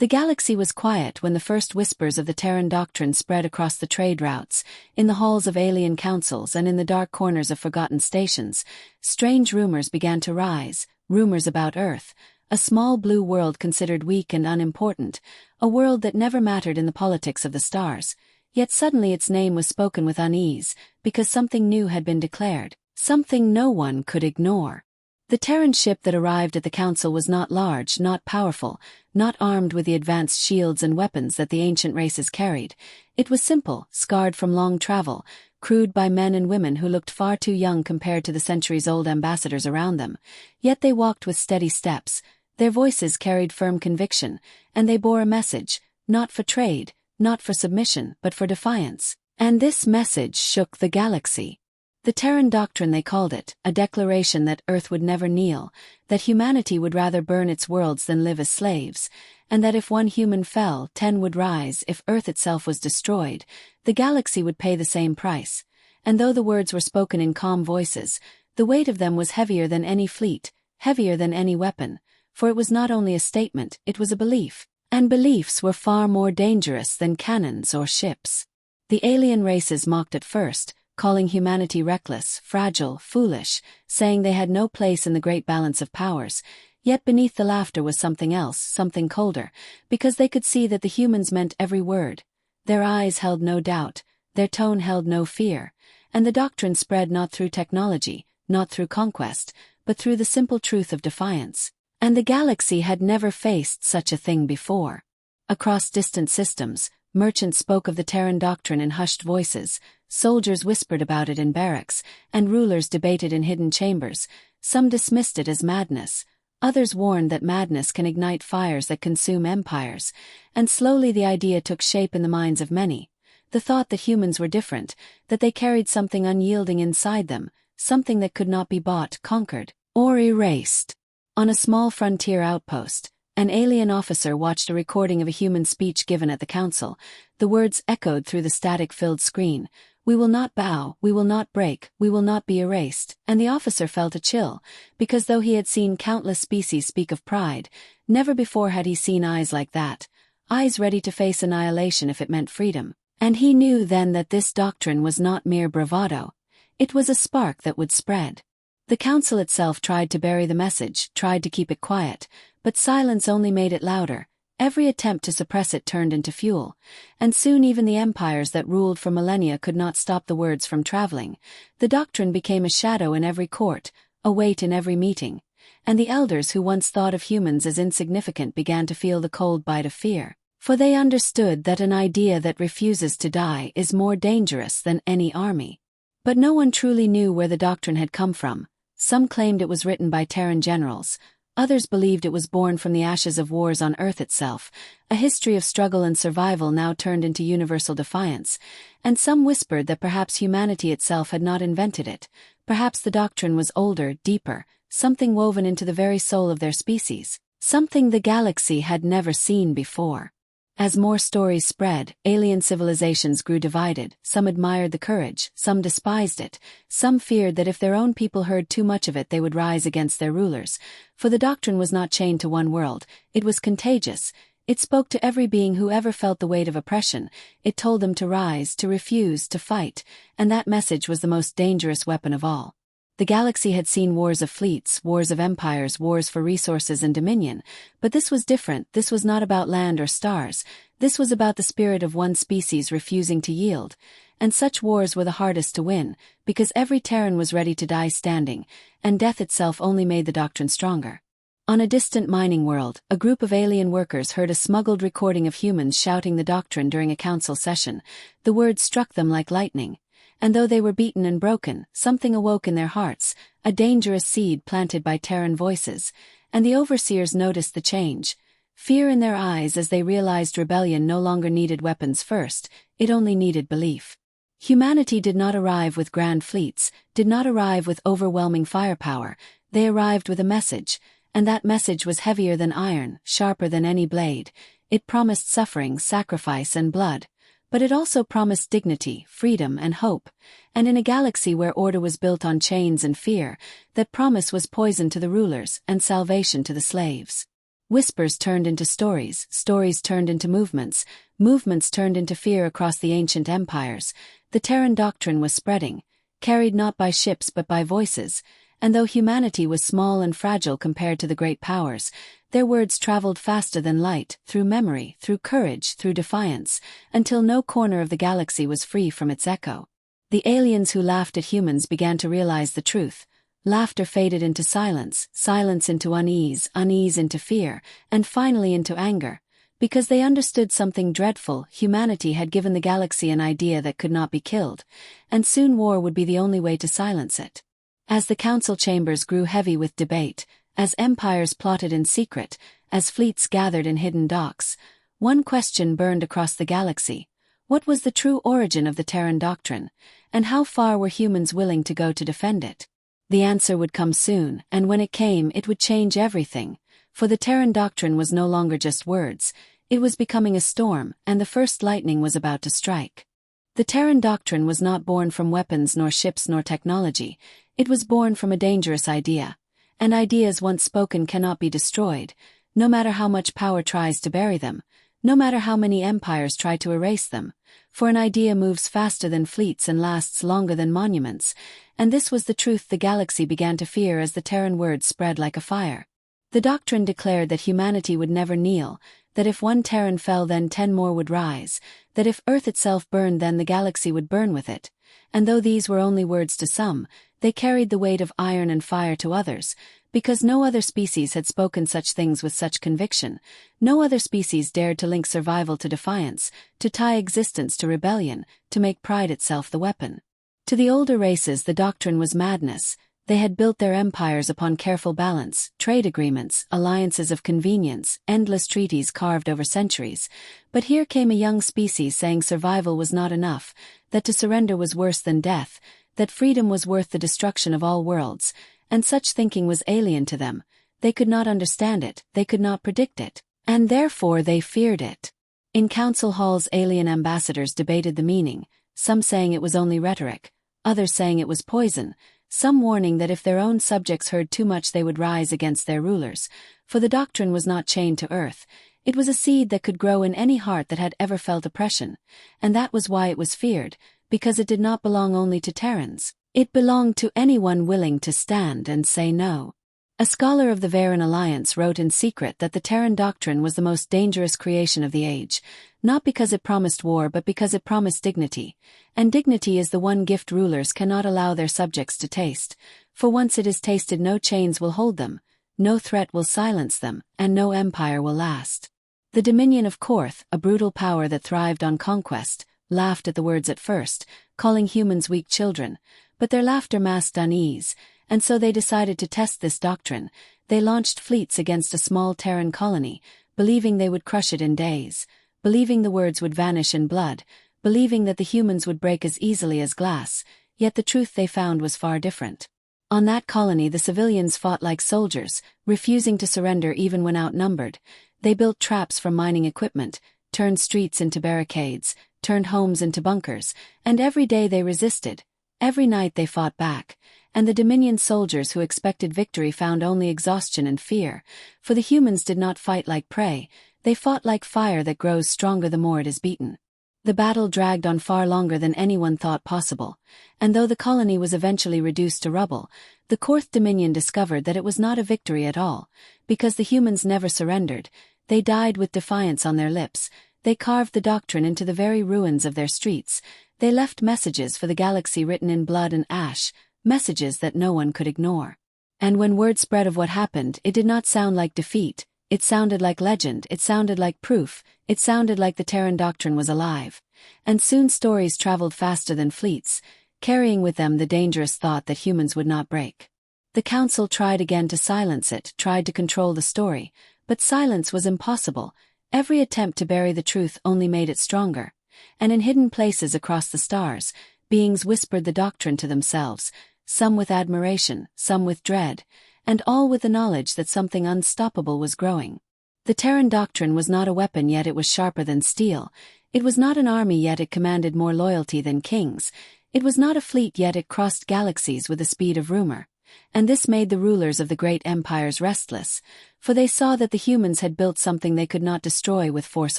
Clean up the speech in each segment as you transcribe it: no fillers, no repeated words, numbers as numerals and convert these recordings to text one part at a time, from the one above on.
The galaxy was quiet when the first whispers of the Terran Doctrine spread across the trade routes, in the halls of alien councils and in the dark corners of forgotten stations. Strange rumors began to rise, rumors about Earth, a small blue world considered weak and unimportant, a world that never mattered in the politics of the stars. Yet suddenly its name was spoken with unease, because something new had been declared, something no one could ignore. The Terran ship that arrived at the council was not large, not powerful, not armed with the advanced shields and weapons that the ancient races carried. It was simple, scarred from long travel, crewed by men and women who looked far too young compared to the centuries-old ambassadors around them. Yet they walked with steady steps, their voices carried firm conviction, and they bore a message, not for trade, not for submission, but for defiance. And this message shook the galaxy. The Terran Doctrine, they called it, a declaration that Earth would never kneel, that humanity would rather burn its worlds than live as slaves, and that if one human fell, 10 would rise. If Earth itself was destroyed, the galaxy would pay the same price. And though the words were spoken in calm voices, the weight of them was heavier than any fleet, heavier than any weapon, for it was not only a statement, it was a belief, and beliefs were far more dangerous than cannons or ships. The alien races mocked at first, calling humanity reckless, fragile, foolish, saying they had no place in the great balance of powers. Yet beneath the laughter was something else, something colder, because they could see that the humans meant every word. Their eyes held no doubt, their tone held no fear, and the doctrine spread not through technology, not through conquest, but through the simple truth of defiance. And the galaxy had never faced such a thing before. Across distant systems, merchants spoke of the Terran Doctrine in hushed voices, soldiers whispered about it in barracks, and rulers debated in hidden chambers. Some dismissed it as madness, others warned that madness can ignite fires that consume empires, and slowly the idea took shape in the minds of many. The thought that humans were different, that they carried something unyielding inside them, something that could not be bought, conquered, or erased. On a small frontier outpost, an alien officer watched a recording of a human speech given at the council. The words echoed through the static-filled screen. "We will not bow, we will not break, we will not be erased." And the officer felt a chill, because though he had seen countless species speak of pride, never before had he seen eyes like that, eyes ready to face annihilation if it meant freedom. And he knew then that this doctrine was not mere bravado. It was a spark that would spread. The council itself tried to bury the message, tried to keep it quiet, but silence only made it louder. Every attempt to suppress it turned into fuel, and soon even the empires that ruled for millennia could not stop the words from traveling. The doctrine became a shadow in every court, a weight in every meeting, and the elders who once thought of humans as insignificant began to feel the cold bite of fear, for they understood that an idea that refuses to die is more dangerous than any army. But no one truly knew where the doctrine had come from. Some claimed it was written by Terran generals, others believed it was born from the ashes of wars on Earth itself, a history of struggle and survival now turned into universal defiance, and some whispered that perhaps humanity itself had not invented it, perhaps the doctrine was older, deeper, something woven into the very soul of their species, something the galaxy had never seen before. As more stories spread, alien civilizations grew divided. Some admired the courage, some despised it, some feared that if their own people heard too much of it they would rise against their rulers. For the doctrine was not chained to one world, it was contagious. It spoke to every being who ever felt the weight of oppression. It told them to rise, to refuse, to fight, and that message was the most dangerous weapon of all. The galaxy had seen wars of fleets, wars of empires, wars for resources and dominion, but this was different. This was not about land or stars. This was about the spirit of one species refusing to yield. And such wars were the hardest to win, because every Terran was ready to die standing, and death itself only made the doctrine stronger. On a distant mining world, a group of alien workers heard a smuggled recording of humans shouting the doctrine during a council session. The words struck them like lightning. And though they were beaten and broken, something awoke in their hearts, a dangerous seed planted by Terran voices, and the overseers noticed the change. Fear in their eyes as they realized rebellion no longer needed weapons first, it only needed belief. Humanity did not arrive with grand fleets, did not arrive with overwhelming firepower, they arrived with a message, and that message was heavier than iron, sharper than any blade. It promised suffering, sacrifice, and blood. But it also promised dignity, freedom, and hope, and in a galaxy where order was built on chains and fear, that promise was poison to the rulers and salvation to the slaves. Whispers turned into stories, stories turned into movements, movements turned into fear across the ancient empires. The Terran Doctrine was spreading, carried not by ships but by voices, and though humanity was small and fragile compared to the great powers, their words traveled faster than light, through memory, through courage, through defiance, until no corner of the galaxy was free from its echo. The aliens who laughed at humans began to realize the truth. Laughter faded into silence, silence into unease, unease into fear, and finally into anger. Because they understood something dreadful, humanity had given the galaxy an idea that could not be killed, and soon war would be the only way to silence it. As the council chambers grew heavy with debate, as empires plotted in secret, as fleets gathered in hidden docks, one question burned across the galaxy. What was the true origin of the Terran Doctrine, and how far were humans willing to go to defend it? The answer would come soon, and when it came, it would change everything, for the Terran Doctrine was no longer just words, it was becoming a storm, and the first lightning was about to strike. The Terran Doctrine was not born from weapons nor ships nor technology, it was born from a dangerous idea. And ideas once spoken cannot be destroyed, no matter how much power tries to bury them, no matter how many empires try to erase them, for an idea moves faster than fleets and lasts longer than monuments, and this was the truth the galaxy began to fear as the Terran words spread like a fire. The doctrine declared that humanity would never kneel, that if one Terran fell then 10 more would rise, that if Earth itself burned then the galaxy would burn with it, and though these were only words to some, they carried the weight of iron and fire to others, because no other species had spoken such things with such conviction, no other species dared to link survival to defiance, to tie existence to rebellion, to make pride itself the weapon. To the older races the doctrine was madness. They had built their empires upon careful balance, trade agreements, alliances of convenience, endless treaties carved over centuries. But here came a young species saying survival was not enough, that to surrender was worse than death, that freedom was worth the destruction of all worlds, and such thinking was alien to them. They could not understand it, they could not predict it, and therefore they feared it. In council halls alien ambassadors debated the meaning, some saying it was only rhetoric, others saying it was poison, some warning that if their own subjects heard too much they would rise against their rulers, for the doctrine was not chained to earth, it was a seed that could grow in any heart that had ever felt oppression, and that was why it was feared, because it did not belong only to Terrans, it belonged to anyone willing to stand and say no. A scholar of the Terran Alliance wrote in secret that the Terran Doctrine was the most dangerous creation of the age, not because it promised war but because it promised dignity, and dignity is the one gift rulers cannot allow their subjects to taste, for once it is tasted no chains will hold them, no threat will silence them, and no empire will last. The Dominion of Korth, a brutal power that thrived on conquest, laughed at the words at first, calling humans weak children, but their laughter masked unease, and so they decided to test this doctrine. They launched fleets against a small Terran colony, believing they would crush it in days, believing the words would vanish in blood, believing that the humans would break as easily as glass, yet the truth they found was far different. On that colony the civilians fought like soldiers, refusing to surrender even when outnumbered. They built traps from mining equipment, turned streets into barricades, turned homes into bunkers, and every day they resisted. Every night they fought back, and the Dominion soldiers who expected victory found only exhaustion and fear, for the humans did not fight like prey, they fought like fire that grows stronger the more it is beaten. The battle dragged on far longer than anyone thought possible, and though the colony was eventually reduced to rubble, the Korth Dominion discovered that it was not a victory at all, because the humans never surrendered. They died with defiance on their lips, they carved the doctrine into the very ruins of their streets, they left messages for the galaxy written in blood and ash, messages that no one could ignore. And when word spread of what happened, it did not sound like defeat, it sounded like legend, it sounded like proof, it sounded like the Terran Doctrine was alive. And soon stories traveled faster than fleets, carrying with them the dangerous thought that humans would not break. The council tried again to silence it, tried to control the story, but silence was impossible. Every attempt to bury the truth only made it stronger. And in hidden places across the stars, beings whispered the doctrine to themselves, some with admiration, some with dread, and all with the knowledge that something unstoppable was growing. The Terran Doctrine was not a weapon, yet it was sharper than steel. It was not an army, yet it commanded more loyalty than kings. It was not a fleet, yet it crossed galaxies with the speed of rumor. and this made the rulers of the great empires restless, for they saw that the humans had built something they could not destroy with force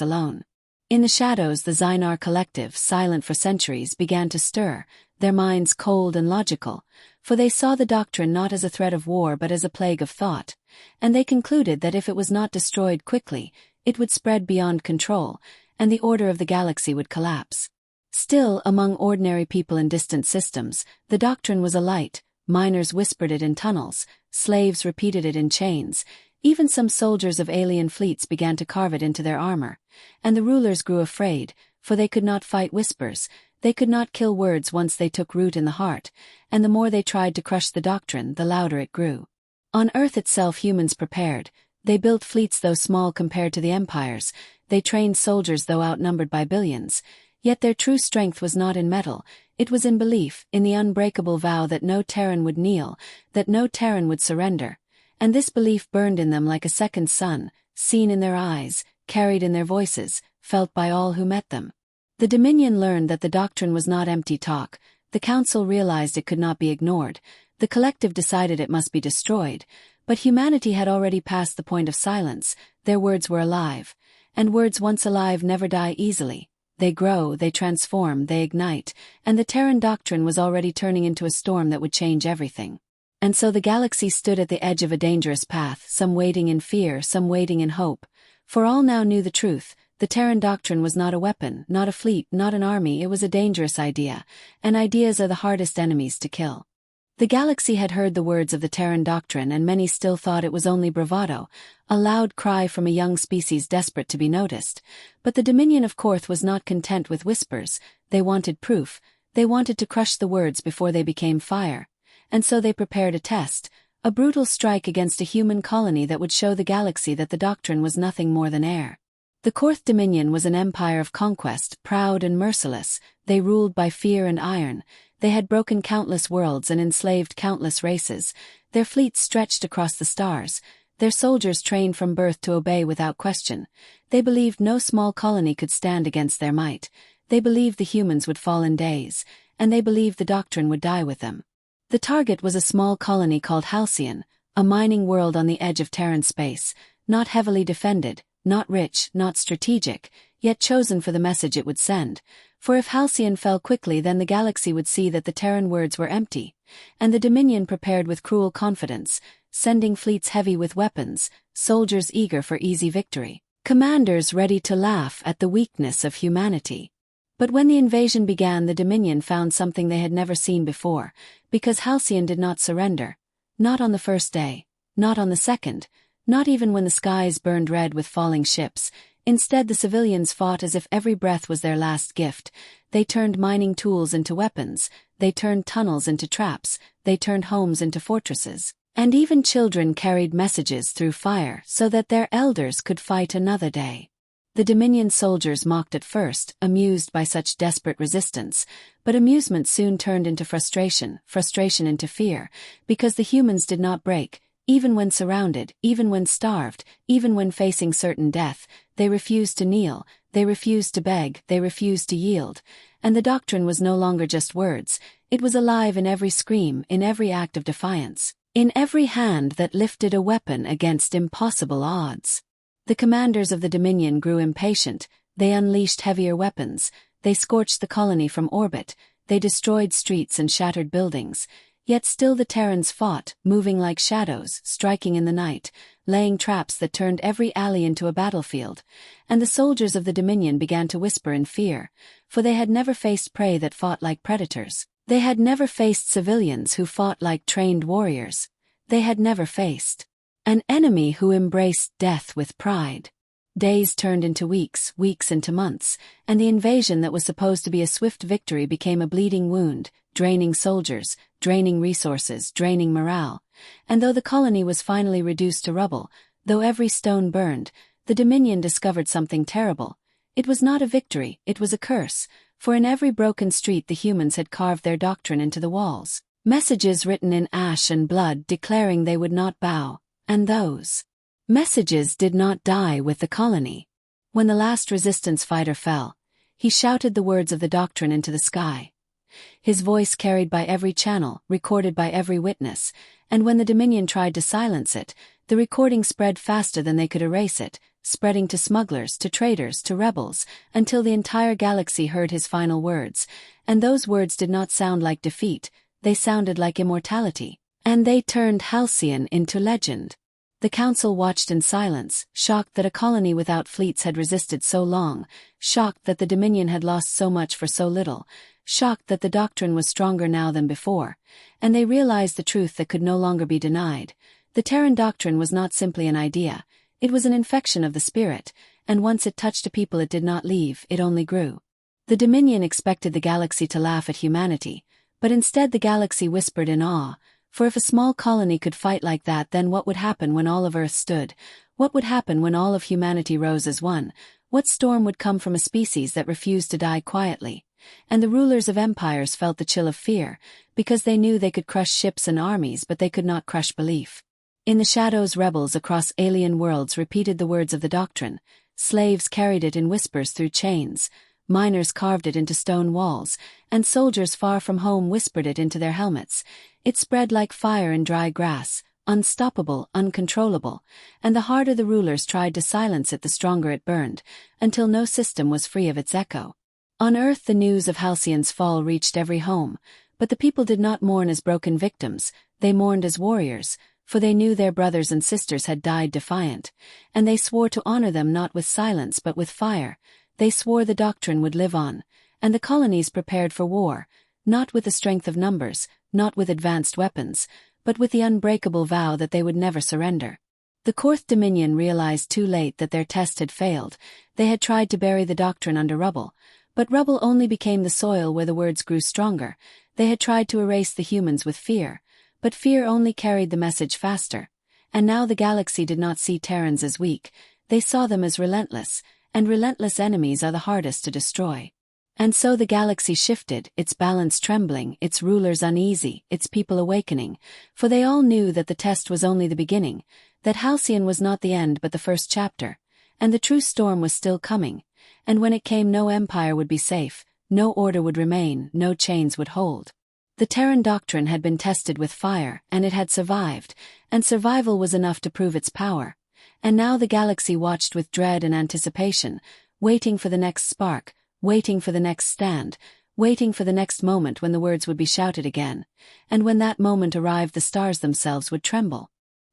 alone. In the shadows, the Zynar collective, silent for centuries, began to stir, their minds cold and logical, for they saw the doctrine not as a threat of war but as a plague of thought, and they concluded that if it was not destroyed quickly, it would spread beyond control, and the order of the galaxy would collapse. Still, among ordinary people in distant systems, the doctrine was a light. Miners whispered it in tunnels, slaves repeated it in chains, even some soldiers of alien fleets began to carve it into their armor, and the rulers grew afraid, for they could not fight whispers, they could not kill words once they took root in the heart, and the more they tried to crush the doctrine, the louder it grew. On Earth itself humans prepared. They built fleets though small compared to the empires, they trained soldiers though outnumbered by billions, yet their true strength was not in metal, it was in belief, in the unbreakable vow that no Terran would kneel, that no Terran would surrender. And this belief burned in them like a second sun, seen in their eyes, carried in their voices, felt by all who met them. The Dominion learned that the doctrine was not empty talk, the Council realized it could not be ignored, the collective decided it must be destroyed, but humanity had already passed the point of silence, their words were alive, and words once alive never die easily. They grow, they transform, they ignite, and the Terran Doctrine was already turning into a storm that would change everything. And so the galaxy stood at the edge of a dangerous path, some waiting in fear, some waiting in hope. For all now knew the truth, the Terran Doctrine was not a weapon, not a fleet, not an army, it was a dangerous idea, and ideas are the hardest enemies to kill. The galaxy had heard the words of the Terran Doctrine and many still thought it was only bravado, a loud cry from a young species desperate to be noticed. But the Dominion of Korth was not content with whispers, they wanted proof, they wanted to crush the words before they became fire. And so they prepared a test, a brutal strike against a human colony that would show the galaxy that the doctrine was nothing more than air. The Korth Dominion was an empire of conquest, proud and merciless, they ruled by fear and iron, they had broken countless worlds and enslaved countless races, their fleets stretched across the stars, their soldiers trained from birth to obey without question, they believed no small colony could stand against their might, they believed the humans would fall in days, and they believed the doctrine would die with them. The target was a small colony called Halcyon, a mining world on the edge of Terran space, not heavily defended, not rich, not strategic, yet chosen for the message it would send. For if Halcyon fell quickly, then the galaxy would see that the Terran words were empty, and the Dominion prepared with cruel confidence, sending fleets heavy with weapons, soldiers eager for easy victory, commanders ready to laugh at the weakness of humanity. But when the invasion began, the Dominion found something they had never seen before, because Halcyon did not surrender. Not on the first day, not on the second, not even when the skies burned red with falling ships. Instead, the civilians fought as if every breath was their last gift. They turned mining tools into weapons, they turned tunnels into traps, they turned homes into fortresses. And even children carried messages through fire so that their elders could fight another day. The Dominion soldiers mocked at first, amused by such desperate resistance, but amusement soon turned into frustration, frustration into fear, because the humans did not break, even when surrounded, even when starved, even when facing certain death, they refused to kneel, they refused to beg, they refused to yield, and the doctrine was no longer just words, it was alive in every scream, in every act of defiance, in every hand that lifted a weapon against impossible odds. The commanders of the Dominion grew impatient, they unleashed heavier weapons, they scorched the colony from orbit, they destroyed streets and shattered buildings, yet still the Terrans fought, moving like shadows, striking in the night, laying traps that turned every alley into a battlefield, and the soldiers of the Dominion began to whisper in fear, for they had never faced prey that fought like predators, they had never faced civilians who fought like trained warriors, they had never faced an enemy who embraced death with pride. Days turned into weeks, weeks into months, and the invasion that was supposed to be a swift victory became a bleeding wound, draining soldiers, draining resources, draining morale. And though the colony was finally reduced to rubble, though every stone burned, the Dominion discovered something terrible. It was not a victory, it was a curse, for in every broken street the humans had carved their doctrine into the walls. Messages written in ash and blood declaring they would not bow. And those messages did not die with the colony. When the last resistance fighter fell, he shouted the words of the doctrine into the sky. his voice carried by every channel, recorded by every witness, and when the Dominion tried to silence it, the recording spread faster than they could erase it, spreading to smugglers, to traitors, to rebels, until the entire galaxy heard his final words, and those words did not sound like defeat, they sounded like immortality, and they turned Halcyon into legend. The Council watched in silence, shocked that a colony without fleets had resisted so long, shocked that the Dominion had lost so much for so little, shocked that the Doctrine was stronger now than before, and they realized the truth that could no longer be denied. The Terran Doctrine was not simply an idea, it was an infection of the spirit, and once it touched a people it did not leave, it only grew. The Dominion expected the galaxy to laugh at humanity, but instead the galaxy whispered in awe, for if a small colony could fight like that, then what would happen when all of Earth stood? What would happen when all of humanity rose as one? What storm would come from a species that refused to die quietly? And the rulers of empires felt the chill of fear, because they knew they could crush ships and armies but they could not crush belief. In the shadows, rebels across alien worlds repeated the words of the Doctrine, slaves carried it in whispers through chains, miners carved it into stone walls, and soldiers far from home whispered it into their helmets. It spread like fire in dry grass, unstoppable, uncontrollable, and the harder the rulers tried to silence it, the stronger it burned, until no system was free of its echo. On Earth, the news of Halcyon's fall reached every home, but the people did not mourn as broken victims, they mourned as warriors, for they knew their brothers and sisters had died defiant, and they swore to honor them not with silence but with fire. They swore the Doctrine would live on, and the colonies prepared for war, not with the strength of numbers, not with advanced weapons, but with the unbreakable vow that they would never surrender. The Fourth Dominion realized too late that their test had failed. They had tried to bury the Doctrine under rubble, but rubble only became the soil where the words grew stronger. They had tried to erase the humans with fear, but fear only carried the message faster. And now the galaxy did not see Terrans as weak, they saw them as relentless, and relentless enemies are the hardest to destroy. And so the galaxy shifted, its balance trembling, its rulers uneasy, its people awakening, for they all knew that the test was only the beginning, that Halcyon was not the end but the first chapter, and the true storm was still coming, and when it came no empire would be safe, no order would remain, no chains would hold. The Terran Doctrine had been tested with fire, and it had survived, and survival was enough to prove its power. And now the galaxy watched with dread and anticipation, waiting for the next spark, waiting for the next stand, waiting for the next moment when the words would be shouted again, and when that moment arrived the stars themselves would tremble.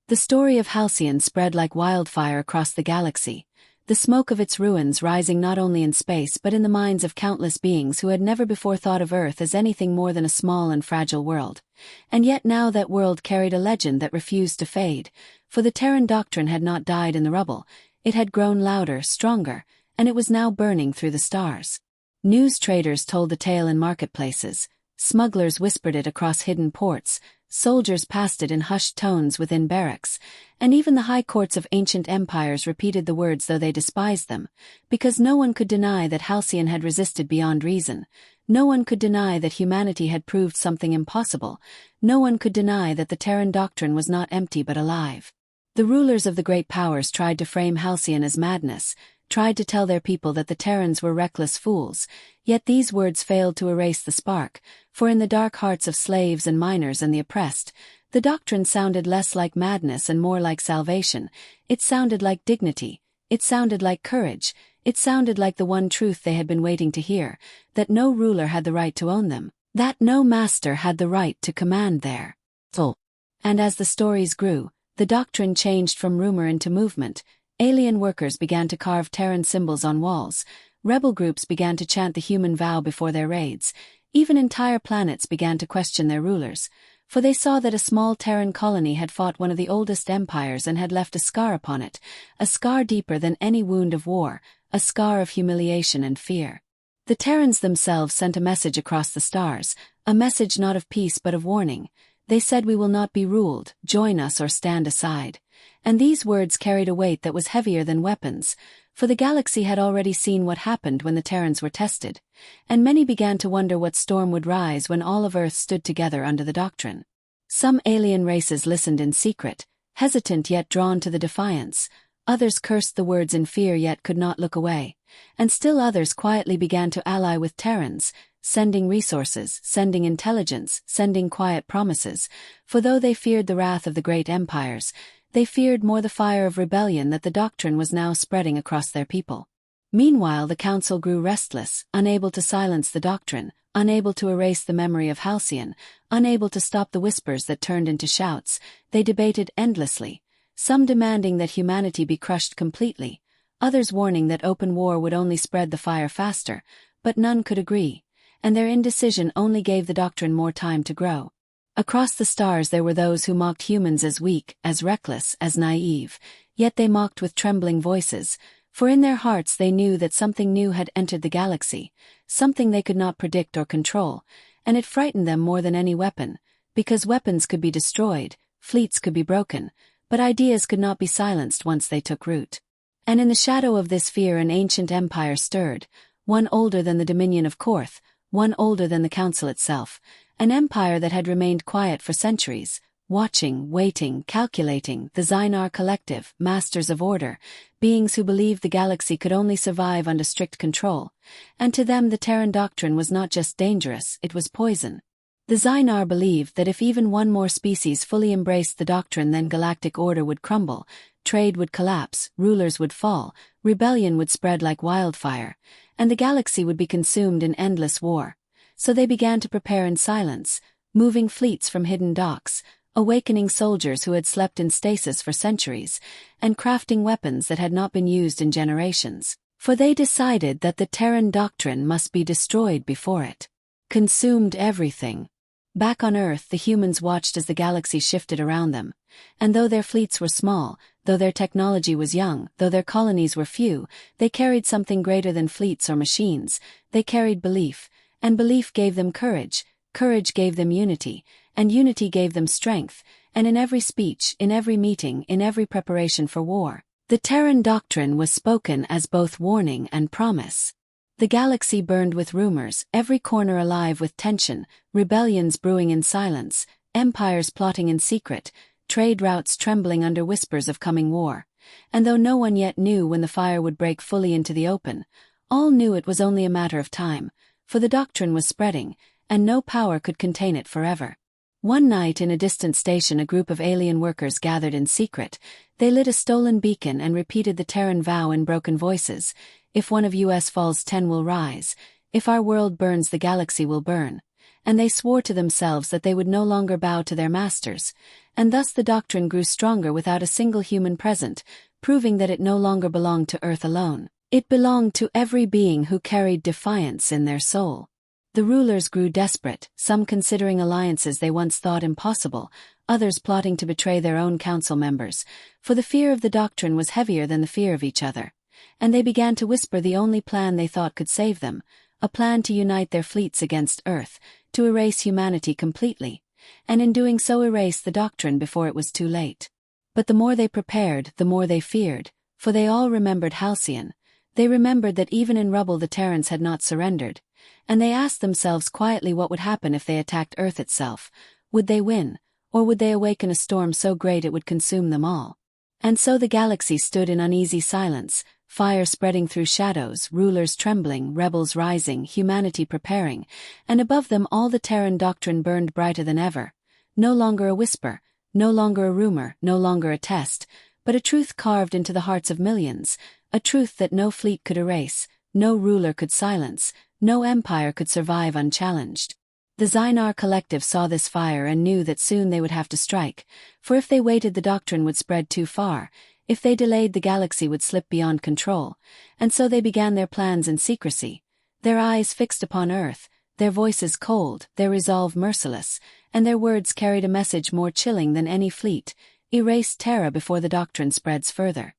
The story of Halcyon spread like wildfire across the galaxy, the smoke of its ruins rising not only in space but in the minds of countless beings who had never before thought of Earth as anything more than a small and fragile world. And yet now that world carried a legend that refused to fade, for the Terran Doctrine had not died in the rubble, it had grown louder, stronger, and it was now burning through the stars. News traders told the tale in marketplaces, smugglers whispered it across hidden ports, soldiers passed it in hushed tones within barracks, and even the high courts of ancient empires repeated the words though they despised them, because no one could deny that Halcyon had resisted beyond reason, no one could deny that humanity had proved something impossible, no one could deny that the Terran Doctrine was not empty but alive. The rulers of the great powers tried to frame Halcyon as madness, tried to tell their people that the Terrans were reckless fools, yet these words failed to erase the spark, for in the dark hearts of slaves and miners and the oppressed, the Doctrine sounded less like madness and more like salvation. It sounded like dignity, it sounded like courage, it sounded like the one truth they had been waiting to hear, that no ruler had the right to own them, that no master had the right to command their soul. And as the stories grew, the Doctrine changed from rumor into movement. Alien workers began to carve Terran symbols on walls, rebel groups began to chant the human vow before their raids, even entire planets began to question their rulers, for they saw that a small Terran colony had fought one of the oldest empires and had left a scar upon it, a scar deeper than any wound of war, a scar of humiliation and fear. The Terrans themselves sent a message across the stars, a message not of peace but of warning. They said, "We will not be ruled, join us or stand aside." And these words carried a weight that was heavier than weapons, for the galaxy had already seen what happened when the Terrans were tested, and many began to wonder what storm would rise when all of Earth stood together under the Doctrine. Some alien races listened in secret, hesitant yet drawn to the Defiance, others cursed the words in fear yet could not look away, and still others quietly began to ally with Terrans, sending resources, sending intelligence, sending quiet promises, for though they feared the wrath of the great empires, they feared more the fire of rebellion that the doctrine was now spreading across their people. Meanwhile the council grew restless, unable to silence the doctrine, unable to erase the memory of Halcyon, unable to stop the whispers that turned into shouts. They debated endlessly, some demanding that humanity be crushed completely, others warning that open war would only spread the fire faster, but none could agree, and their indecision only gave the doctrine more time to grow. Across the stars there were those who mocked humans as weak, as reckless, as naive, yet they mocked with trembling voices, for in their hearts they knew that something new had entered the galaxy, something they could not predict or control, and it frightened them more than any weapon, because weapons could be destroyed, fleets could be broken, but ideas could not be silenced once they took root. And in the shadow of this fear an ancient empire stirred, one older than the dominion of Korth, one older than the council itself, an empire that had remained quiet for centuries, watching, waiting, calculating, the Xynar Collective, masters of order, beings who believed the galaxy could only survive under strict control, and to them the Terran Doctrine was not just dangerous, it was poison. The Xynar believed that if even one more species fully embraced the doctrine, then galactic order would crumble, trade would collapse, rulers would fall, rebellion would spread like wildfire, and the galaxy would be consumed in endless war. So they began to prepare in silence, moving fleets from hidden docks, awakening soldiers who had slept in stasis for centuries, and crafting weapons that had not been used in generations, for they decided that the Terran Doctrine must be destroyed before it consumed everything. Back on Earth the humans watched as the galaxy shifted around them, and though their fleets were small, though their technology was young, though their colonies were few, they carried something greater than fleets or machines. They carried belief, and belief gave them courage, courage gave them unity, and unity gave them strength, and in every speech, in every meeting, in every preparation for war, the Terran Doctrine was spoken as both warning and promise. The galaxy burned with rumors, every corner alive with tension, rebellions brewing in silence, empires plotting in secret, trade routes trembling under whispers of coming war. And though no one yet knew when the fire would break fully into the open, all knew it was only a matter of time, for the doctrine was spreading, and no power could contain it forever. One night in a distant station a group of alien workers gathered in secret. They lit a stolen beacon and repeated the Terran vow in broken voices: if one of us falls 10 will rise, if our world burns the galaxy will burn. And they swore to themselves that they would no longer bow to their masters, and thus the doctrine grew stronger without a single human present, proving that it no longer belonged to Earth alone. It belonged to every being who carried defiance in their soul. The rulers grew desperate, some considering alliances they once thought impossible, others plotting to betray their own council members, for the fear of the doctrine was heavier than the fear of each other. And they began to whisper the only plan they thought could save them, a plan to unite their fleets against Earth, to erase humanity completely, and in doing so erase the doctrine before it was too late. But the more they prepared, the more they feared, for they all remembered Halcyon. They remembered that even in rubble the Terrans had not surrendered, and they asked themselves quietly what would happen if they attacked Earth itself. Would they win, or would they awaken a storm so great it would consume them all? And so the galaxy stood in uneasy silence, fire spreading through shadows, rulers trembling, rebels rising, humanity preparing, and above them all the Terran Doctrine burned brighter than ever. No longer a whisper, no longer a rumor, no longer a test, but a truth carved into the hearts of millions, a truth that no fleet could erase, no ruler could silence, no empire could survive unchallenged. The Xynar Collective saw this fire and knew that soon they would have to strike, for if they waited the doctrine would spread too far, if they delayed the galaxy would slip beyond control, and so they began their plans in secrecy, their eyes fixed upon Earth, their voices cold, their resolve merciless, and their words carried a message more chilling than any fleet: erase Terra before the doctrine spreads further.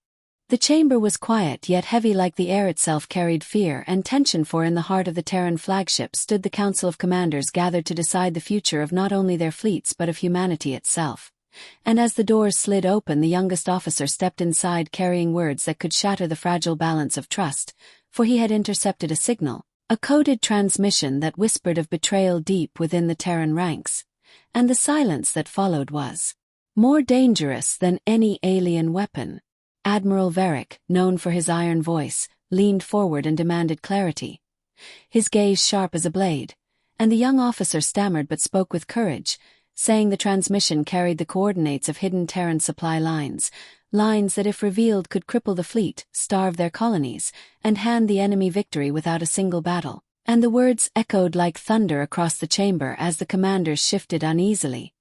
The chamber was quiet yet heavy like the air itself carried fear and tension, for in the heart of the Terran flagship stood the Council of Commanders gathered to decide the future of not only their fleets but of humanity itself. And as the doors slid open the youngest officer stepped inside carrying words that could shatter the fragile balance of trust, for he had intercepted a signal, a coded transmission that whispered of betrayal deep within the Terran ranks. And the silence that followed was more dangerous than any alien weapon. Admiral Varric, known for his iron voice, leaned forward and demanded clarity. his gaze sharp as a blade, and the young officer stammered but spoke with courage, saying the transmission carried the coordinates of hidden Terran supply lines, lines that if revealed could cripple the fleet, starve their colonies, and hand the enemy victory without a single battle. And the words echoed like thunder across the chamber as the commanders shifted uneasily,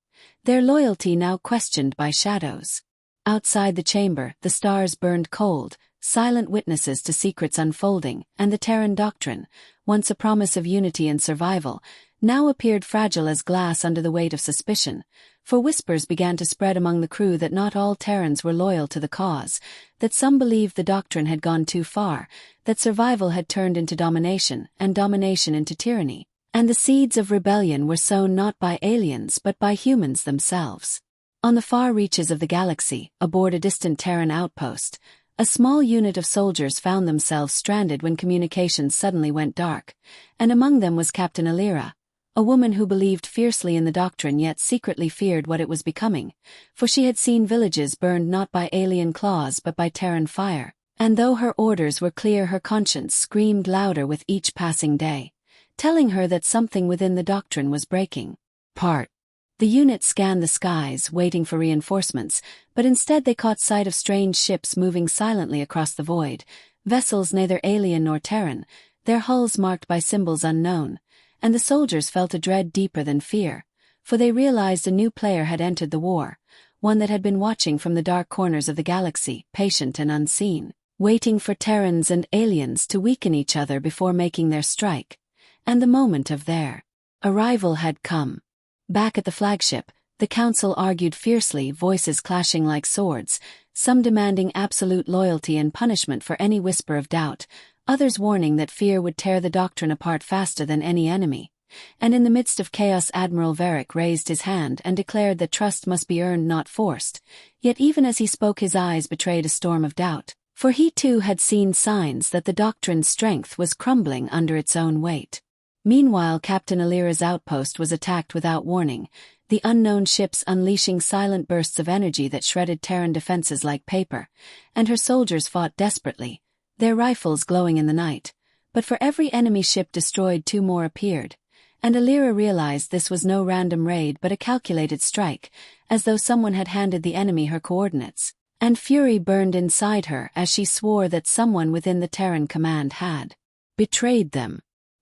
their loyalty now questioned by shadows. Outside the chamber, the stars burned cold, silent witnesses to secrets unfolding, and the Terran Doctrine, once a promise of unity and survival, now appeared fragile as glass under the weight of suspicion, for whispers began to spread among the crew that not all Terrans were loyal to the cause, that some believed the doctrine had gone too far, that survival had turned into domination, and domination into tyranny, and the seeds of rebellion were sown not by aliens but by humans themselves. On the far reaches of the galaxy, aboard a distant Terran outpost, a small unit of soldiers found themselves stranded when communications suddenly went dark, and among them was Captain Alira, a woman who believed fiercely in the doctrine yet secretly feared what it was becoming, for she had seen villages burned not by alien claws but by Terran fire, and though her orders were clear, her conscience screamed louder with each passing day, telling her that something within the doctrine was breaking. The unit scanned the skies, waiting for reinforcements, but instead they caught sight of strange ships moving silently across the void, vessels neither alien nor Terran, their hulls marked by symbols unknown, and the soldiers felt a dread deeper than fear, for they realized a new player had entered the war, one that had been watching from the dark corners of the galaxy, patient and unseen, waiting for Terrans and aliens to weaken each other before making their strike, and the moment of their arrival had come. Back at the flagship, the council argued fiercely, voices clashing like swords, some demanding absolute loyalty and punishment for any whisper of doubt, others warning that fear would tear the doctrine apart faster than any enemy. And in the midst of chaos, Admiral Varric raised his hand and declared that trust must be earned, not forced. Yet even as he spoke, his eyes betrayed a storm of doubt, for he too had seen signs that the doctrine's strength was crumbling under its own weight. Meanwhile, Captain Alira's outpost was attacked without warning, the unknown ships unleashing silent bursts of energy that shredded Terran defenses like paper, and her soldiers fought desperately, their rifles glowing in the night. But for every enemy ship destroyed, two more appeared, and Alira realized this was no random raid but a calculated strike, as though someone had handed the enemy her coordinates, and fury burned inside her as she swore that someone within the Terran command had betrayed them.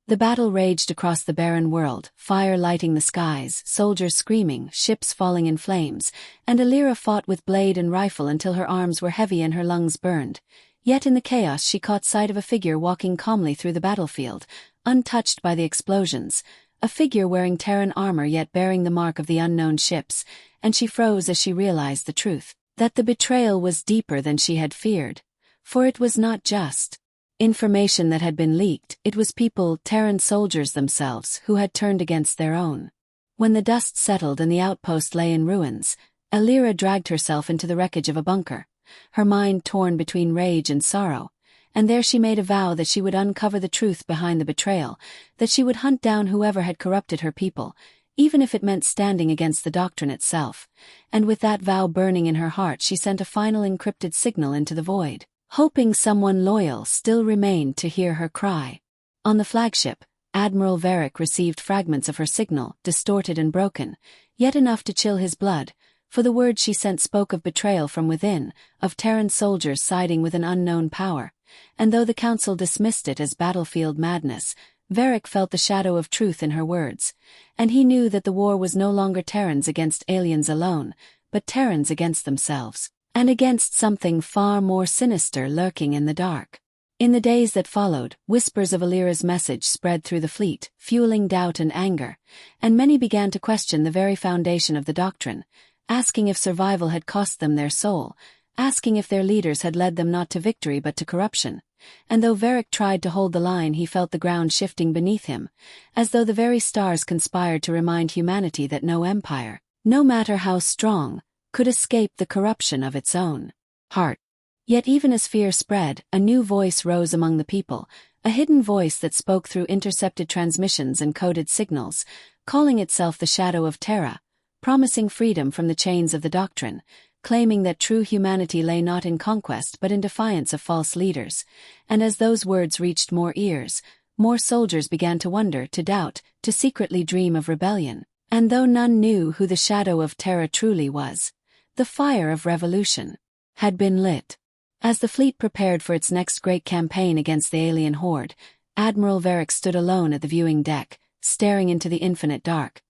The battle raged across the barren world, fire lighting the skies, soldiers screaming, ships falling in flames, and Alira fought with blade and rifle until her arms were heavy and her lungs burned. Yet in the chaos she caught sight of a figure walking calmly through the battlefield, untouched by the explosions, a figure wearing Terran armor yet bearing the mark of the unknown ships, and she froze as she realized the truth, that the betrayal was deeper than she had feared. For it was not just information that had been leaked, it was people, Terran soldiers themselves, who had turned against their own. When the dust settled and the outpost lay in ruins, Alira dragged herself into the wreckage of a bunker, her mind torn between rage and sorrow, and there she made a vow that she would uncover the truth behind the betrayal, that she would hunt down whoever had corrupted her people, even if it meant standing against the doctrine itself. And with that vow burning in her heart, she sent a final encrypted signal into the void, hoping someone loyal still remained to hear her cry. On the flagship, Admiral Varric received fragments of her signal, distorted and broken, yet enough to chill his blood, for the words she sent spoke of betrayal from within, of Terran soldiers siding with an unknown power, and though the Council dismissed it as battlefield madness, Varric felt the shadow of truth in her words, and he knew that the war was no longer Terrans against aliens alone, but Terrans against themselves, and against something far more sinister lurking in the dark. In the days that followed, whispers of Alira's message spread through the fleet, fueling doubt and anger, and many began to question the very foundation of the doctrine, asking if survival had cost them their soul, asking if their leaders had led them not to victory but to corruption. And though Varric tried to hold the line, he felt the ground shifting beneath him, as though the very stars conspired to remind humanity that no empire, no matter how strong, could escape the corruption of its own heart. Yet even as fear spread, a new voice rose among the people, a hidden voice that spoke through intercepted transmissions and coded signals, calling itself the Shadow of Terra, promising freedom from the chains of the doctrine, claiming that true humanity lay not in conquest but in defiance of false leaders. And as those words reached more ears, More soldiers began to wonder, to doubt, to secretly dream of rebellion. And though none knew who the shadow of Terra truly was, the fire of revolution had been lit. As the fleet prepared for its next great campaign against the alien horde, Admiral Varric stood alone at the viewing deck, staring into the infinite dark.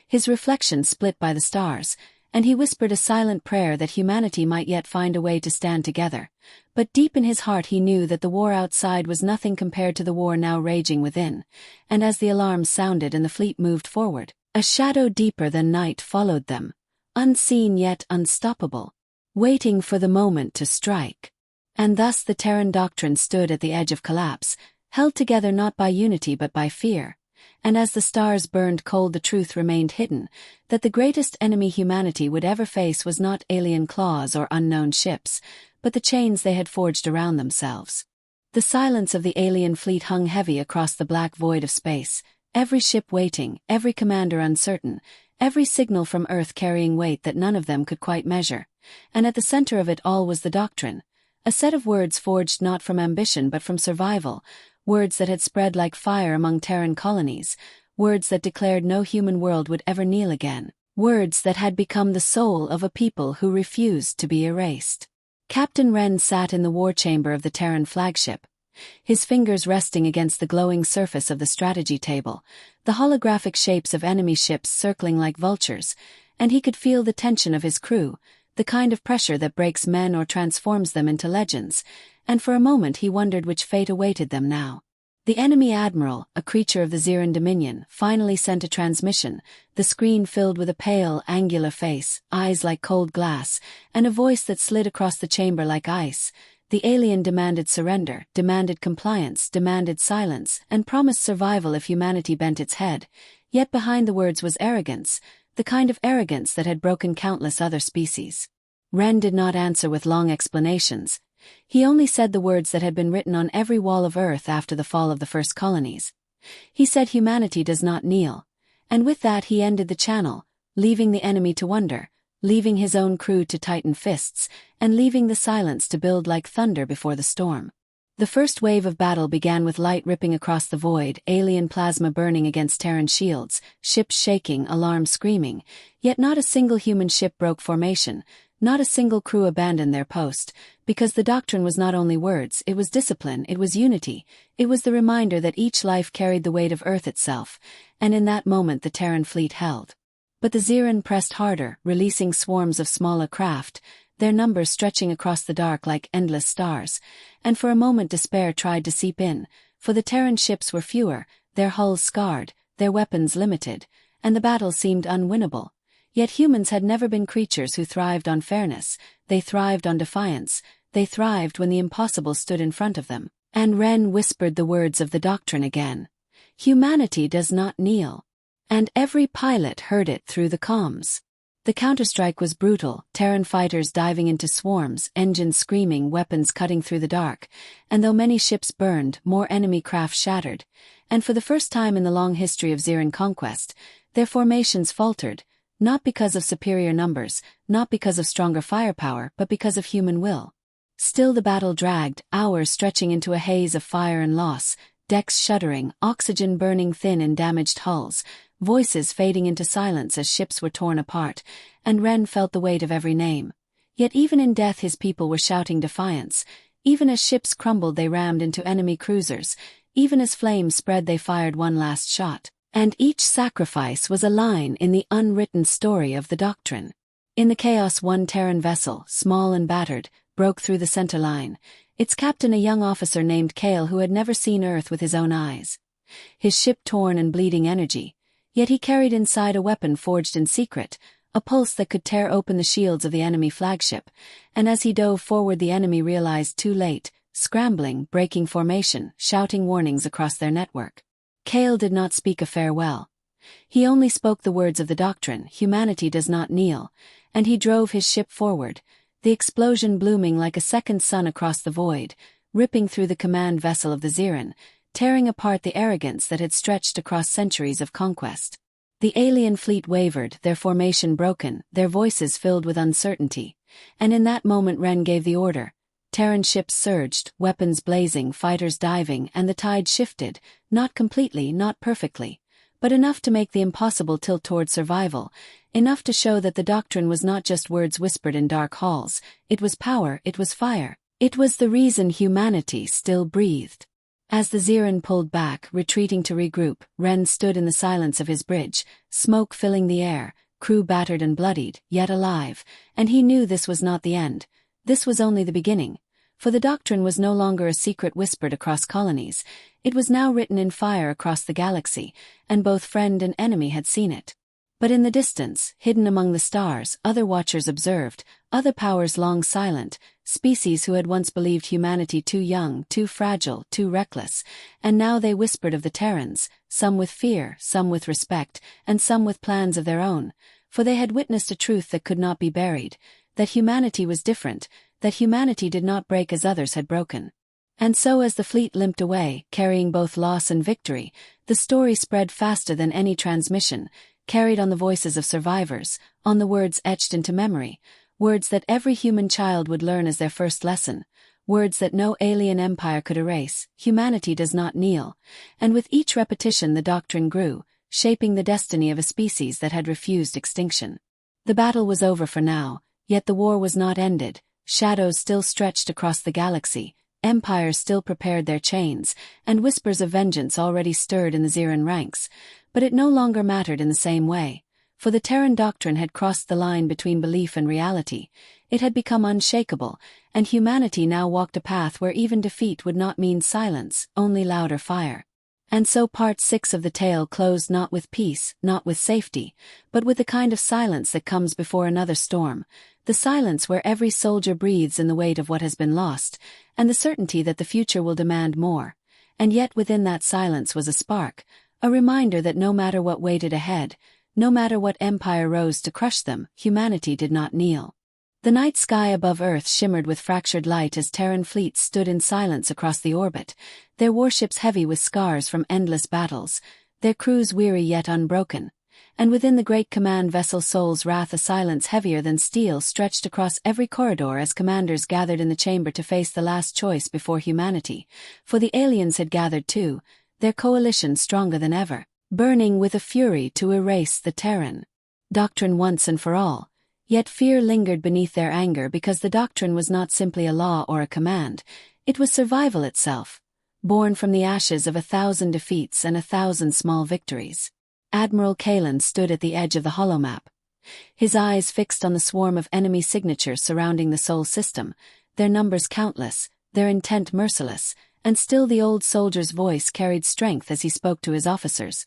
His reflection split by the stars, and he whispered a silent prayer that humanity might yet find a way to stand together. But deep in his heart he knew that the war outside was nothing compared to the war now raging within, and as the alarms sounded and the fleet moved forward, a shadow deeper than night followed them, unseen yet unstoppable, waiting for the moment to strike. And thus the Terran Doctrine stood at the edge of collapse, held together not by unity but by fear. And as the stars burned cold, the truth remained hidden, that the greatest enemy humanity would ever face was not alien claws or unknown ships, but the chains they had forged around themselves. The silence of the alien fleet hung heavy across the black void of space, every ship waiting, every commander uncertain, every signal from Earth carrying weight that none of them could quite measure. And at the center of it all was the Doctrine, a set of words forged not from ambition but from survival, words that had spread like fire among Terran colonies, words that declared no human world would ever kneel again, words that had become the soul of a people who refused to be erased. Captain Wren sat in the war chamber of the Terran flagship, his fingers resting against the glowing surface of the strategy table, the holographic shapes of enemy ships circling like vultures, and he could feel the tension of his crew, the kind of pressure that breaks men or transforms them into legends, and for a moment he wondered which fate awaited them now. The enemy admiral, a creature of the Xeran Dominion, finally sent a transmission, the screen filled with a pale, angular face, eyes like cold glass, and a voice that slid across the chamber like ice. The alien demanded surrender, demanded compliance, demanded silence, and promised survival if humanity bent its head. Yet behind the words was arrogance, the kind of arrogance that had broken countless other species. Wren did not answer with long explanations. He only said the words that had been written on every wall of Earth after the fall of the first colonies. He said humanity does not kneel. And with that he ended the channel, leaving the enemy to wonder, leaving his own crew to tighten fists, and leaving the silence to build like thunder before the storm. The first wave of battle began with light ripping across the void, alien plasma burning against Terran shields, ships shaking, alarms screaming, yet not a single human ship broke formation, not a single crew abandoned their post, because the Doctrine was not only words, it was discipline, it was unity, it was the reminder that each life carried the weight of Earth itself, and in that moment the Terran fleet held. But the Xeran pressed harder, releasing swarms of smaller craft, their numbers stretching across the dark like endless stars, and for a moment despair tried to seep in, for the Terran ships were fewer, their hulls scarred, their weapons limited, and the battle seemed unwinnable. Yet humans had never been creatures who thrived on fairness, they thrived on defiance, they thrived when the impossible stood in front of them. And Wren whispered the words of the Doctrine again. Humanity does not kneel. And every pilot heard it through the comms. The counterstrike was brutal, Terran fighters diving into swarms, engines screaming, weapons cutting through the dark, and though many ships burned, more enemy craft shattered, and for the first time in the long history of Xeran conquest, their formations faltered, not because of superior numbers, not because of stronger firepower, but because of human will. Still the battle dragged, hours stretching into a haze of fire and loss, decks shuddering, oxygen burning thin in damaged hulls, voices fading into silence as ships were torn apart, and Wren felt the weight of every name. Yet even in death his people were shouting defiance, even as ships crumbled they rammed into enemy cruisers, even as flames spread they fired one last shot. And each sacrifice was a line in the unwritten story of the Doctrine. In the chaos one Terran vessel, small and battered, broke through the center line, its captain a young officer named Kale who had never seen Earth with his own eyes. His ship torn and bleeding energy, yet he carried inside a weapon forged in secret, a pulse that could tear open the shields of the enemy flagship, and as he dove forward the enemy realized too late, scrambling, breaking formation, shouting warnings across their network. Kale did not speak a farewell. He only spoke the words of the Doctrine, humanity does not kneel, and he drove his ship forward, the explosion blooming like a second sun across the void, ripping through the command vessel of the Xeran, tearing apart the arrogance that had stretched across centuries of conquest. The alien fleet wavered, their formation broken, their voices filled with uncertainty, and in that moment Wren gave the order, Terran ships surged, weapons blazing, fighters diving, and the tide shifted, not completely, not perfectly, but enough to make the impossible tilt toward survival, enough to show that the doctrine was not just words whispered in dark halls, it was power, it was fire, it was the reason humanity still breathed. As the Zeran pulled back, retreating to regroup, Ren stood in the silence of his bridge, smoke filling the air, crew battered and bloodied, yet alive, and he knew this was not the end. This was only the beginning. For the doctrine was no longer a secret whispered across colonies, it was now written in fire across the galaxy, and both friend and enemy had seen it. But in the distance, hidden among the stars, other watchers observed, other powers long silent, species who had once believed humanity too young, too fragile, too reckless, and now they whispered of the Terrans, some with fear, some with respect, and some with plans of their own, for they had witnessed a truth that could not be buried, that humanity was different, that humanity did not break as others had broken. And so as the fleet limped away, carrying both loss and victory, the story spread faster than any transmission, carried on the voices of survivors, on the words etched into memory, words that every human child would learn as their first lesson, words that no alien empire could erase. Humanity does not kneel. And with each repetition the doctrine grew, shaping the destiny of a species that had refused extinction. The battle was over for now, yet the war was not ended. Shadows still stretched across the galaxy, empires still prepared their chains, and whispers of vengeance already stirred in the Zeran ranks, but it no longer mattered in the same way, for the Terran Doctrine had crossed the line between belief and reality. It had become unshakable, and humanity now walked a path where even defeat would not mean silence, only louder fire. And so part 6 of the tale closed not with peace, not with safety, but with the kind of silence that comes before another storm, the silence where every soldier breathes in the weight of what has been lost, and the certainty that the future will demand more. And yet within that silence was a spark, a reminder that no matter what waited ahead, no matter what empire rose to crush them, humanity did not kneel. The night sky above Earth shimmered with fractured light as Terran fleets stood in silence across the orbit, their warships heavy with scars from endless battles, their crews weary yet unbroken. And within the great command vessel Sol's Wrath a silence heavier than steel stretched across every corridor as commanders gathered in the chamber to face the last choice before humanity. For the aliens had gathered too, their coalition stronger than ever, burning with a fury to erase the Terran Doctrine once and for all. Yet fear lingered beneath their anger because the doctrine was not simply a law or a command, it was survival itself, born from the ashes of 1,000 defeats and 1,000 small victories. Admiral Kalen stood at the edge of the holomap, his eyes fixed on the swarm of enemy signatures surrounding the Sol system, their numbers countless, their intent merciless, and still the old soldier's voice carried strength as he spoke to his officers.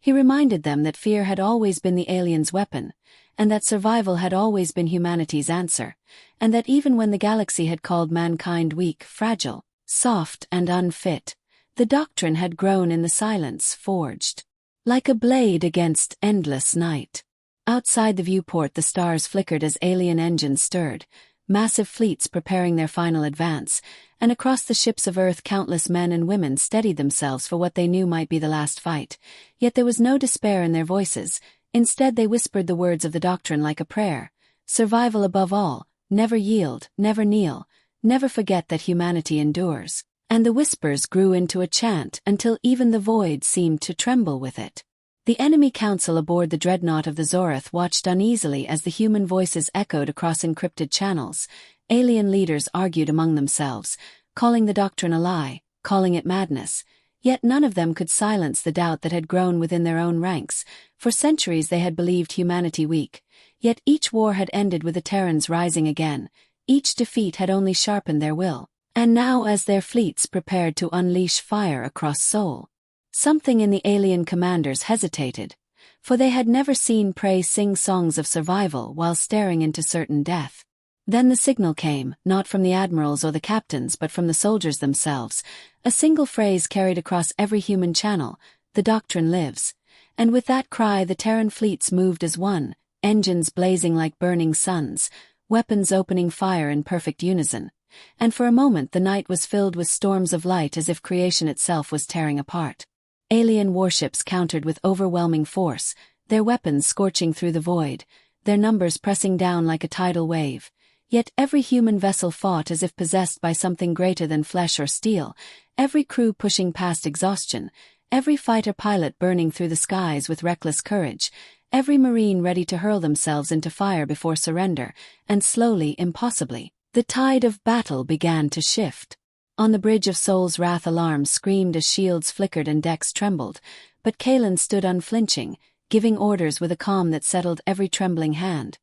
He reminded them that fear had always been the alien's weapon, and that survival had always been humanity's answer, and that even when the galaxy had called mankind weak, fragile, soft and unfit, the doctrine had grown in the silence, forged like a blade against endless night. Outside the viewport the stars flickered as alien engines stirred, massive fleets preparing their final advance, and across the ships of Earth countless men and women steadied themselves for what they knew might be the last fight. Yet there was no despair in their voices. Instead they whispered the words of the doctrine like a prayer. Survival above all, never yield, never kneel, never forget that humanity endures. And the whispers grew into a chant until even the void seemed to tremble with it. The enemy council aboard the dreadnought of the Zorath watched uneasily as the human voices echoed across encrypted channels. Alien leaders argued among themselves, calling the doctrine a lie, calling it madness. Yet none of them could silence the doubt that had grown within their own ranks. For centuries they had believed humanity weak. Yet each war had ended with the Terrans rising again. Each defeat had only sharpened their will. And now as their fleets prepared to unleash fire across Sol, something in the alien commanders hesitated, for they had never seen prey sing songs of survival while staring into certain death. Then the signal came, not from the admirals or the captains but from the soldiers themselves, a single phrase carried across every human channel: the doctrine lives. And with that cry the Terran fleets moved as one, engines blazing like burning suns, weapons opening fire in perfect unison. And for a moment the night was filled with storms of light as if creation itself was tearing apart. Alien warships countered with overwhelming force, their weapons scorching through the void, their numbers pressing down like a tidal wave. Yet every human vessel fought as if possessed by something greater than flesh or steel, every crew pushing past exhaustion, every fighter pilot burning through the skies with reckless courage, every marine ready to hurl themselves into fire before surrender, and slowly, impossibly, the tide of battle began to shift. On the bridge of Sol's Wrath alarms screamed as shields flickered and decks trembled, but Kalen stood unflinching, giving orders with a calm that settled every trembling hand.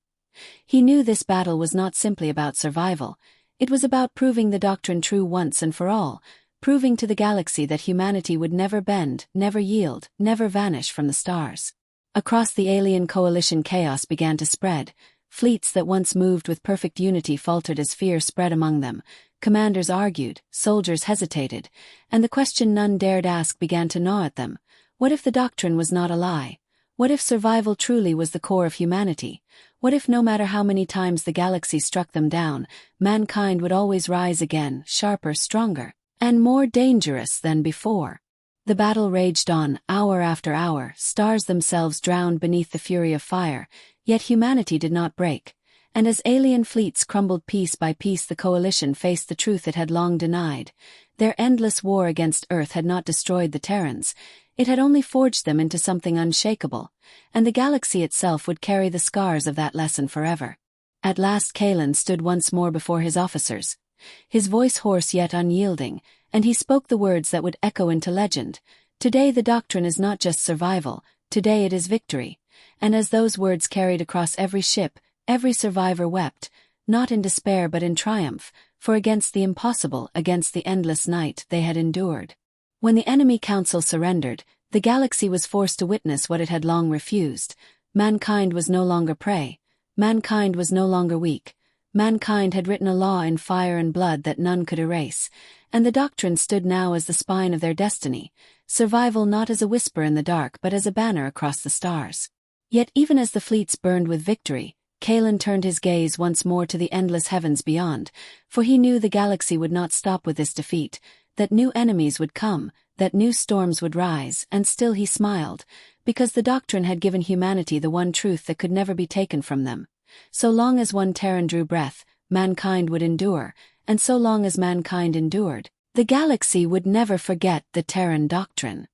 He knew this battle was not simply about survival, it was about proving the doctrine true once and for all, proving to the galaxy that humanity would never bend, never yield, never vanish from the stars. Across the alien coalition chaos began to spread. Fleets that once moved with perfect unity faltered as fear spread among them. Commanders argued, soldiers hesitated, and the question none dared ask began to gnaw at them. What if the doctrine was not a lie? What if survival truly was the core of humanity? What if no matter how many times the galaxy struck them down, mankind would always rise again, sharper, stronger, and more dangerous than before? The battle raged on, hour after hour, stars themselves drowned beneath the fury of fire, yet humanity did not break. And as alien fleets crumbled piece by piece, the coalition faced the truth it had long denied. Their endless war against Earth had not destroyed the Terrans, it had only forged them into something unshakable, and the galaxy itself would carry the scars of that lesson forever. At last Kalen stood once more before his officers, his voice hoarse yet unyielding, and he spoke the words that would echo into legend. Today the doctrine is not just survival, today it is victory. And as those words carried across every ship, every survivor wept, not in despair but in triumph, for against the impossible, against the endless night they had endured. When the enemy council surrendered, the galaxy was forced to witness what it had long refused. Mankind was no longer prey. Mankind was no longer weak. Mankind had written a law in fire and blood that none could erase, and the doctrine stood now as the spine of their destiny, survival not as a whisper in the dark but as a banner across the stars. Yet even as the fleets burned with victory, Kalen turned his gaze once more to the endless heavens beyond, for he knew the galaxy would not stop with this defeat, that new enemies would come, that new storms would rise, and still he smiled, because the doctrine had given humanity the one truth that could never be taken from them. So long as one Terran drew breath, mankind would endure, and so long as mankind endured, the galaxy would never forget the Terran Doctrine.